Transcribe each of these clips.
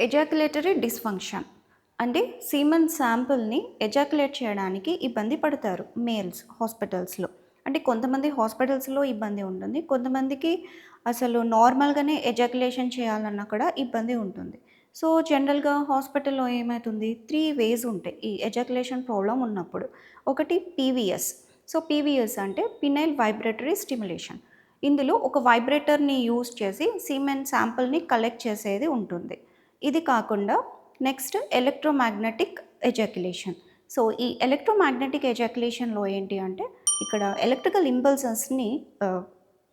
Ejaculatory dysfunction అంటే semen శాంపుల్ని ejaculate చేయడానికి ఇబ్బంది పడతారు మేల్స్ హాస్పిటల్స్లో. అంటే కొంతమంది హాస్పిటల్స్లో ఇబ్బంది ఉంటుంది, కొంతమందికి అసలు నార్మల్గానే ఎజాక్యులేషన్ చేయాలన్నా కూడా ఇబ్బంది ఉంటుంది. సో జనరల్గా హాస్పిటల్లో ఏమవుతుంది, 3 వేస్ ఉంటాయి ఈ ఎజాక్యులేషన్ ప్రాబ్లం ఉన్నప్పుడు. ఒకటి పీవీఎస్. సో పీవీఎస్ అంటే పినైల్ వైబ్రేటరీ స్టిమ్యులేషన్. ఇందులో ఒక వైబ్రేటర్ని యూజ్ చేసి సీమెన్ శాంపుల్ని కలెక్ట్ చేసేది ఉంటుంది. ఇది కాకుండా నెక్స్ట్ ఎలక్ట్రోమాగ్నెటిక్ ఎజాక్యులేషన్. సో ఈ ఎలక్ట్రోమాగ్నెటిక్ ఎజాక్యులేషన్లో ఏంటి అంటే ఇక్కడ ఎలక్ట్రికల్ ఇంపల్సెస్ని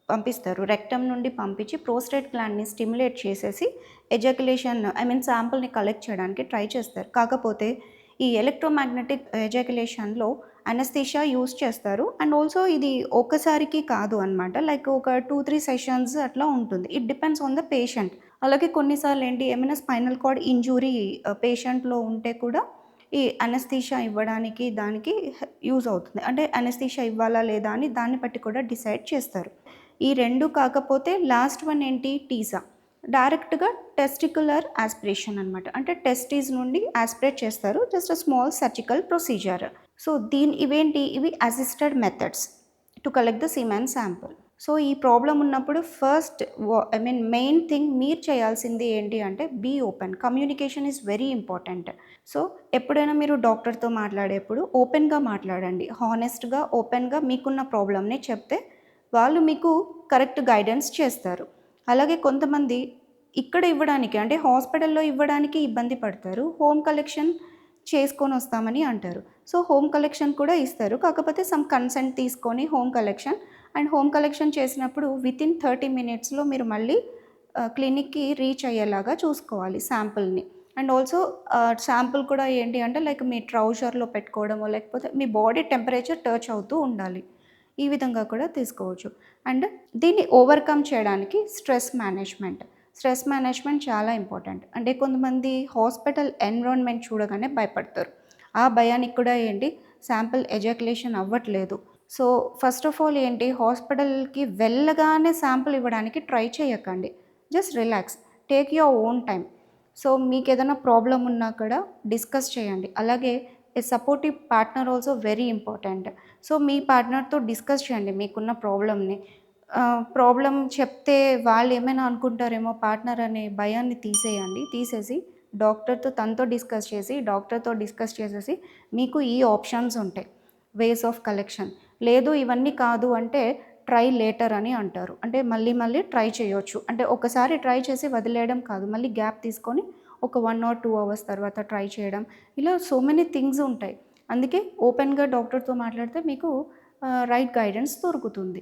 పంపిస్తారు, రెక్టమ్ నుండి పంపించి ప్రోస్టేట్ గ్లాండ్ని స్టిమ్యులేట్ చేసేసి ఎజాక్యులేషన్ శాంపుల్ని కలెక్ట్ చేయడానికి ట్రై చేస్తారు. కాకపోతే ఈ ఎలక్ట్రోమాగ్నెటిక్ ఎజాక్యులేషన్లో అనస్థీషియా యూస్ చేస్తారు అండ్ ఆల్సో ఇది ఒక్కసారికి కాదు అనమాట, లైక్ ఒక 2-3 సెషన్స్ అట్లా ఉంటుంది. It depends on the patient. అలాగే కొన్నిసార్లు ఏంటి ఏమైనా స్పైనల్ కార్డ్ ఇంజురీ పేషెంట్లో ఉంటే కూడా ఈ అనస్థీషియా ఇవ్వడానికి దానికి యూజ్ అవుతుంది. అంటే అనస్థీషియా ఇవ్వాలా లేదా అని దాన్ని బట్టి కూడా డిసైడ్ చేస్తారు. ఈ 2 కాకపోతే లాస్ట్ వన్ ఏంటి, టీజా. డైరెక్ట్గా టెస్టికులర్ ఆస్పిరేషన్ అనమాట. అంటే టెస్టీస్ నుండి ఆస్పిరేట్ చేస్తారు, just small surgical procedure. So ఇవి assisted methods to collect the semen sample. So ఈ ప్రాబ్లం ఉన్నప్పుడు ఫస్ట్ మెయిన్ థింగ్ మీరు చేయాల్సింది ఏంటి అంటే be open. Communication is very important. So ఎప్పుడైనా మీరు డాక్టర్తో మాట్లాడేప్పుడు ఓపెన్గా మాట్లాడండి, హానెస్ట్గా ఓపెన్గా మీకున్న ప్రాబ్లమ్ని చెప్తే వాళ్ళు మీకు కరెక్ట్ గైడెన్స్ చేస్తారు. అలాగే కొంతమంది ఇక్కడ ఇవ్వడానికి అంటే హాస్పిటల్లో ఇవ్వడానికి ఇబ్బంది పడతారు, హోమ్ కలెక్షన్ చేసుకొని వస్తామని అంటారు. సో హోమ్ కలెక్షన్ కూడా ఇస్తారు, కాకపోతే సమ్ కన్సెంట్ తీసుకొని హోమ్ కలెక్షన్ చేసినప్పుడు వితిన్ 30 మినిట్స్లో మీరు మళ్ళీ క్లినిక్కి రీచ్ అయ్యేలాగా చూసుకోవాలి శాంపుల్ని. అండ్ ఆల్సో శాంపుల్ కూడా ఏంటి అంటే లైక్ మీ ట్రౌజర్లో పెట్టుకోవడమో లేకపోతే మీ బాడీ టెంపరేచర్ టచ్ అవుతూ ఉండాలి. ఈ విధంగా కూడా తీసుకోవచ్చు. అండ్ దీన్ని ఓవర్కమ్ చేయడానికి స్ట్రెస్ మేనేజ్మెంట్ చాలా ఇంపార్టెంట్. అంటే కొంతమంది హాస్పిటల్ ఎన్విరాన్మెంట్ చూడగానే భయపడతారు. ఆ భయానికి కూడా ఏంటి, శాంపుల్ ఎజాక్యులేషన్ అవ్వట్లేదు. సో ఫస్ట్ ఆఫ్ ఆల్ ఏంటి, హాస్పిటల్కి వెళ్ళగానే శాంపుల్ ఇవ్వడానికి ట్రై చేయకండి. Just relax, take your own time. So మీకు ఏదైనా ప్రాబ్లం ఉన్నా కూడా డిస్కస్ చేయండి. అలాగే a supportive partner also very important. So మీ పార్ట్నర్తో డిస్కస్ చేయండి మీకున్న ప్రాబ్లమ్ని. ప్రాబ్లం చెప్తే వాళ్ళు ఏమైనా అనుకుంటారేమో పార్ట్నర్ అనే భయాన్ని తీసేసి తనతో డిస్కస్ చేసేసి మీకు ఈ ఆప్షన్స్ ఉంటాయి, వేస్ ఆఫ్ కలెక్షన్. లేదు ఇవన్నీ కాదు అంటే ట్రై లేటర్ అని అంటారు. అంటే మళ్ళీ ట్రై చేయొచ్చు. అంటే ఒకసారి ట్రై చేసి వదిలేయడం కాదు, మళ్ళీ గ్యాప్ తీసుకొని ఒక 1 or 2 అవర్స్ తర్వాత ట్రై చేయడం. ఇలా సో మెనీ థింగ్స్ ఉంటాయి. అందుకే ఓపెన్గా డాక్టర్తో మాట్లాడితే మీకు రైట్ గైడెన్స్ దొరుకుతుంది.